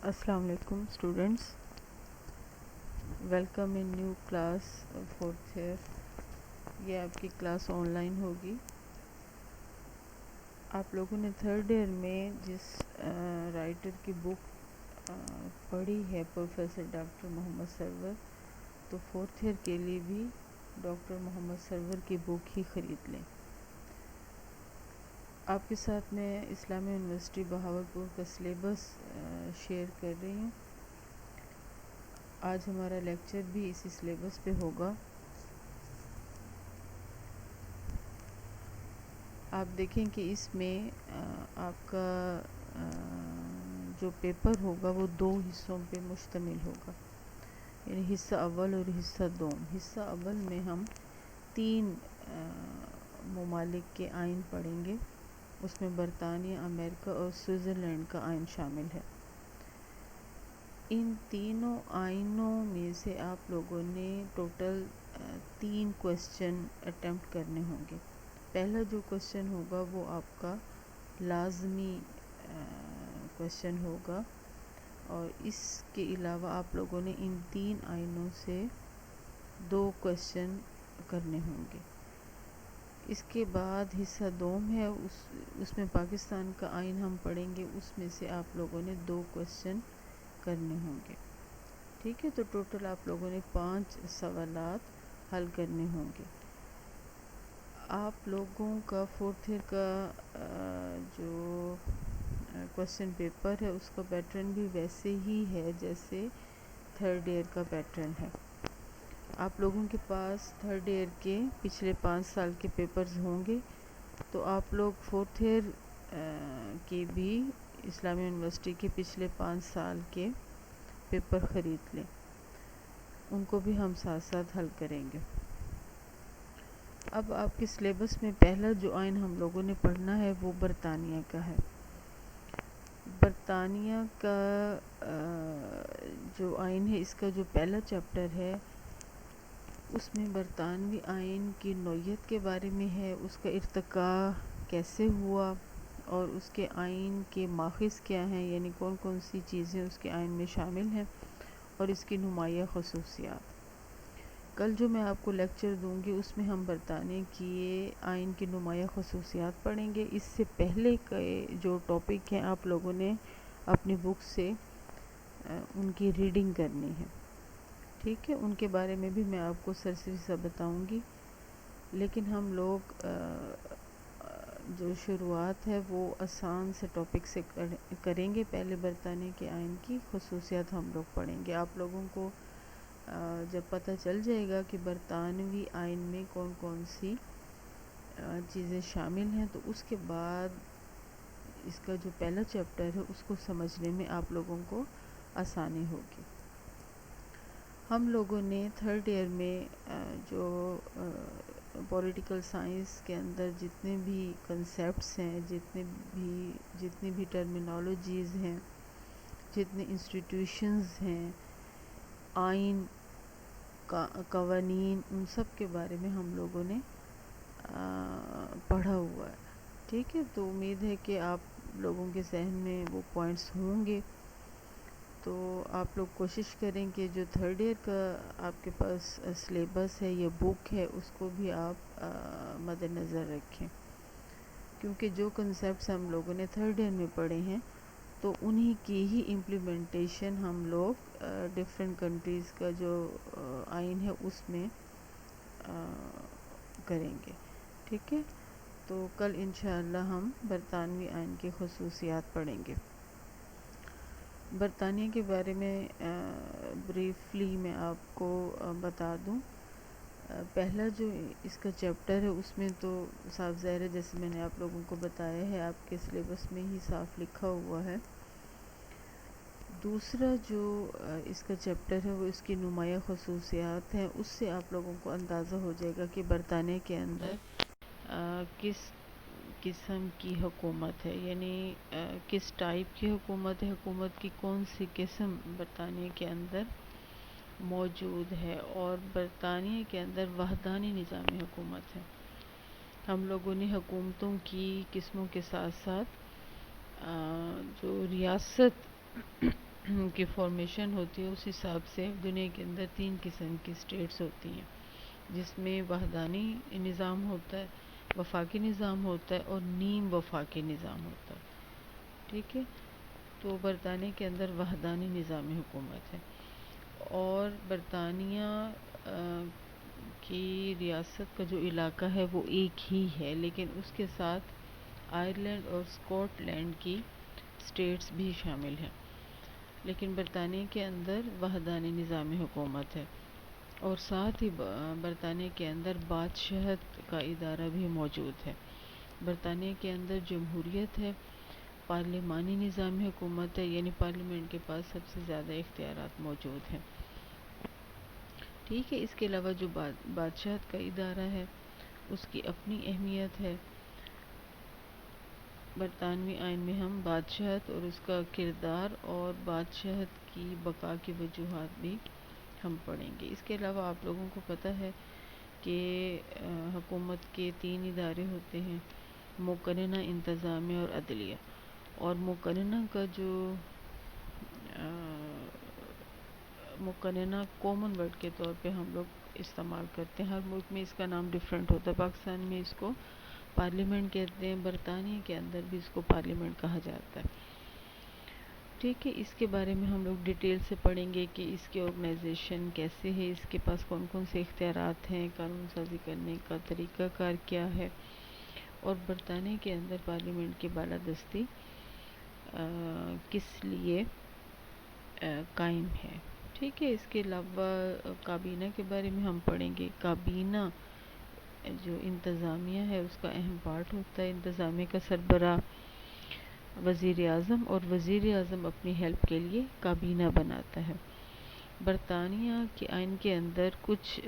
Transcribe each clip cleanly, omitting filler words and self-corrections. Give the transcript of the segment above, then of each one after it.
السلام علیکم students, welcome in new class fourth year. یہ آپ کی کلاس آن لائن ہوگی۔ آپ لوگوں نے تھرڈ ایئر میں جس رائٹر کی بک پڑھی ہے پروفیسر ڈاکٹر محمد سرور، تو فورتھ ایئر کے لیے بھی ڈاکٹر محمد سرور کی بک ہی خرید لیں۔ آپ کے ساتھ میں اسلامی یونیورسٹی بہاولپور کا سلیبس شیئر کر رہی ہوں۔ آج ہمارا لیکچر بھی اسی سلیبس پہ ہوگا۔ آپ دیکھیں کہ اس میں آپ کا جو پیپر ہوگا وہ 2 حصوں پہ مشتمل ہوگا، یعنی حصہ اول اور حصہ دوم۔ حصہ اول میں ہم 3 ممالک کے آئین پڑھیں گے، اس میں برطانیہ، امریکہ اور سوئٹزرلینڈ کا آئین شامل ہے۔ ان تینوں آئینوں میں سے آپ لوگوں نے ٹوٹل 3 کویسچن اٹیمپٹ کرنے ہوں گے۔ پہلا جو کویسچن ہوگا وہ آپ کا لازمی کویسچن ہوگا، اور اس کے علاوہ آپ لوگوں نے ان 3 آئینوں سے 2 کویسچن کرنے ہوں گے۔ اس کے بعد حصہ دوم ہے، اس میں پاکستان کا آئین ہم پڑھیں گے، اس میں سے آپ لوگوں نے 2 کویسچن کرنے ہوں گے۔ ٹھیک ہے، تو ٹوٹل آپ لوگوں نے 5 سوالات حل کرنے ہوں گے۔ آپ لوگوں کا فورتھ ایئر کا جو کویسچن پیپر ہے اس کا پیٹرن بھی ویسے ہی ہے جیسے تھرڈ ایئر کا پیٹرن ہے۔ آپ لوگوں کے پاس تھرڈ ایئر کے پچھلے 5 سال کے پیپرز ہوں گے، تو آپ لوگ فورتھ ایئر کے بھی اسلامی یونیورسٹی کے پچھلے 5 سال کے پیپر خرید لیں، ان کو بھی ہم ساتھ ساتھ حل کریں گے۔ اب آپ کے سلیبس میں پہلا جو آئین ہم لوگوں نے پڑھنا ہے وہ برطانیہ کا ہے۔ برطانیہ کا جو آئین ہے، اس کا جو پہلا چیپٹر ہے اس میں برطانوی آئین کی نوعیت کے بارے میں ہے، اس کا ارتقاء کیسے ہوا اور اس کے آئین کے ماخذ کیا ہیں، یعنی کون کون سی چیزیں اس کے آئین میں شامل ہیں، اور اس کی نمایاں خصوصیات۔ کل جو میں آپ کو لیکچر دوں گی اس میں ہم برطانیہ کی آئین کی نمایاں خصوصیات پڑھیں گے۔ اس سے پہلے کے جو ٹاپک ہیں آپ لوگوں نے اپنی بک سے ان کی ریڈنگ کرنی ہے، ٹھیک ہے، ان کے بارے میں بھی میں آپ کو سرسری سا بتاؤں گی، لیکن ہم لوگ جو شروعات ہے وہ آسان سے ٹاپک سے کریں گے۔ پہلے برطانیہ کے آئین کی خصوصیات ہم لوگ پڑھیں گے۔ آپ لوگوں کو جب پتہ چل جائے گا کہ برطانوی آئین میں کون کون سی چیزیں شامل ہیں، تو اس کے بعد اس کا جو پہلا چیپٹر ہے اس کو سمجھنے میں آپ لوگوں کو آسانی ہوگی۔ ہم لوگوں نے تھرڈ ایئر میں جو پولیٹیکل سائنس کے اندر جتنے بھی کنسیپٹس ہیں، جتنی بھی ٹرمینالوجیز ہیں، جتنے انسٹیٹیوشنز ہیں، آئین، قوانین، ان سب کے بارے میں ہم لوگوں نے پڑھا ہوا ہے۔ ٹھیک ہے، تو امید ہے کہ آپ لوگوں کے ذہن میں وہ پوائنٹس ہوں گے، تو آپ لوگ کوشش کریں کہ جو تھرڈ ایئر کا آپ کے پاس سلیبس ہے یا بک ہے اس کو بھی آپ مد نظر رکھیں، کیونکہ جو کنسیپٹس ہم لوگوں نے تھرڈ ایئر میں پڑھے ہیں تو انہی کی ہی امپلیمنٹیشن ہم لوگ ڈفرینٹ کنٹریز کا جو آئین ہے اس میں کریں گے۔ ٹھیک ہے، تو کل انشاءاللہ ہم برطانوی آئین کی خصوصیات پڑھیں گے۔ برطانیہ کے بارے میں بریفلی میں آپ کو بتا دوں۔ پہلا جو اس کا چیپٹر ہے اس میں تو صاف ظاہر ہے، جیسے میں نے آپ لوگوں کو بتایا ہے، آپ کے سلیبس میں ہی صاف لکھا ہوا ہے۔ دوسرا جو اس کا چیپٹر ہے وہ اس کی نمایاں خصوصیات ہیں، اس سے آپ لوگوں کو اندازہ ہو جائے گا کہ برطانیہ کے اندر کس قسم کی حکومت ہے، یعنی کس ٹائپ کی حکومت ہے، حکومت کی کون سی قسم برطانیہ کے اندر موجود ہے، اور برطانیہ کے اندر وحدانی نظام حکومت ہے۔ ہم لوگوں نے حکومتوں کی قسموں کے ساتھ ساتھ جو ریاست کی فارمیشن ہوتی ہے اس حساب سے دنیا کے اندر 3 قسم کی اسٹیٹس ہوتی ہیں، جس میں وحدانی نظام ہوتا ہے، وفاقی نظام ہوتا ہے اور نیم وفاقی نظام ہوتا ہے. ٹھیک ہے، تو برطانیہ کے اندر وحدانی نظام حکومت ہے، اور برطانیہ کی ریاست کا جو علاقہ ہے وہ ایک ہی ہے، لیکن اس کے ساتھ آئرلینڈ اور اسکاٹ لینڈ کی اسٹیٹس بھی شامل ہیں. لیکن برطانیہ کے اندر وحدانی نظام حکومت ہے، اور ساتھ ہی برطانیہ کے اندر بادشاہت کا ادارہ بھی موجود ہے. برطانیہ کے اندر جمہوریت ہے، پارلیمانی نظام حکومت ہے، یعنی پارلیمنٹ کے پاس سب سے زیادہ اختیارات موجود ہیں. ٹھیک ہے، اس کے علاوہ جو بادشاہت کا ادارہ ہے اس کی اپنی اہمیت ہے. برطانوی آئین میں ہم بادشاہت اور اس کا کردار اور بادشاہت کی بقا کی وجوہات بھی ہم پڑھیں گے. اس کے علاوہ آپ لوگوں کو پتہ ہے کہ حکومت کے 3 ادارے ہوتے ہیں: مقننہ، انتظامیہ اور عدلیہ. اور مقننہ کا جو مقننہ کامن ورڈ کے طور پہ ہم لوگ استعمال کرتے ہیں، ہر ملک میں اس کا نام ڈیفرنٹ ہوتا ہے. پاکستان میں اس کو پارلیمنٹ کہتے ہیں، برطانیہ کے اندر بھی اس کو پارلیمنٹ کہا جاتا ہے. ٹھیک ہے، اس کے بارے میں ہم لوگ ڈیٹیل سے پڑھیں گے کہ اس کی آرگنائزیشن کیسے ہے، اس کے پاس کون کون سے اختیارات ہیں، قانون سازی کرنے کا طریقہ کار کیا ہے، اور برطانیہ کے اندر پارلیمنٹ کی بالادستی کس لیے قائم ہے. ٹھیک ہے، اس کے علاوہ کابینہ کے بارے میں ہم پڑھیں گے. کابینہ جو انتظامیہ ہے اس کا اہم پارٹ ہوتا ہے. انتظامیہ کا سربراہ وزیر اعظم، اور وزیر اعظم اپنی ہیلپ کے لیے کابینہ بناتا ہے. برطانیہ کے آئین کے اندر کچھ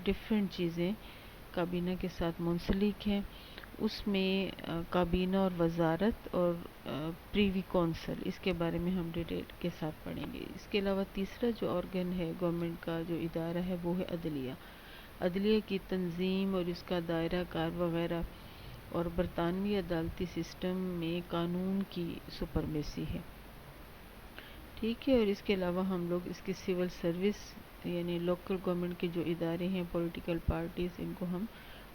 ڈیفرنٹ چیزیں کابینہ کے ساتھ منسلک ہیں. اس میں کابینہ اور وزارت اور پریوی کونسل، اس کے بارے میں ہم ڈیٹیل کے ساتھ پڑھیں گے. اس کے علاوہ تیسرا جو آرگن ہے گورنمنٹ کا، جو ادارہ ہے، وہ ہے عدلیہ. عدلیہ کی تنظیم اور اس کا دائرہ کار وغیرہ، اور برطانوی عدالتی سسٹم میں قانون کی سپرمیسی ہے. ٹھیک ہے، اور اس کے علاوہ ہم لوگ اس کی سول سروس یعنی لوکل گورنمنٹ کے جو ادارے ہیں، پولیٹیکل پارٹیز، ان کو ہم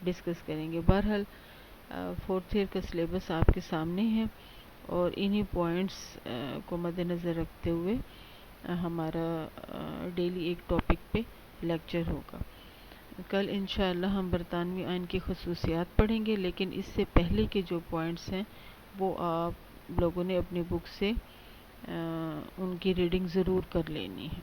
ڈسکس کریں گے. بہرحال 4th ایئر کا سلیبس آپ کے سامنے ہے، اور انہی پوائنٹس کو مد نظر رکھتے ہوئے ہمارا ڈیلی ایک ٹاپک پہ لیکچر ہوگا. کل انشاءاللہ ہم برطانوی آئین کی خصوصیات پڑھیں گے، لیکن اس سے پہلے کے جو پوائنٹس ہیں وہ آپ لوگوں نے اپنی بک سے ان کی ریڈنگ ضرور کر لینی ہے.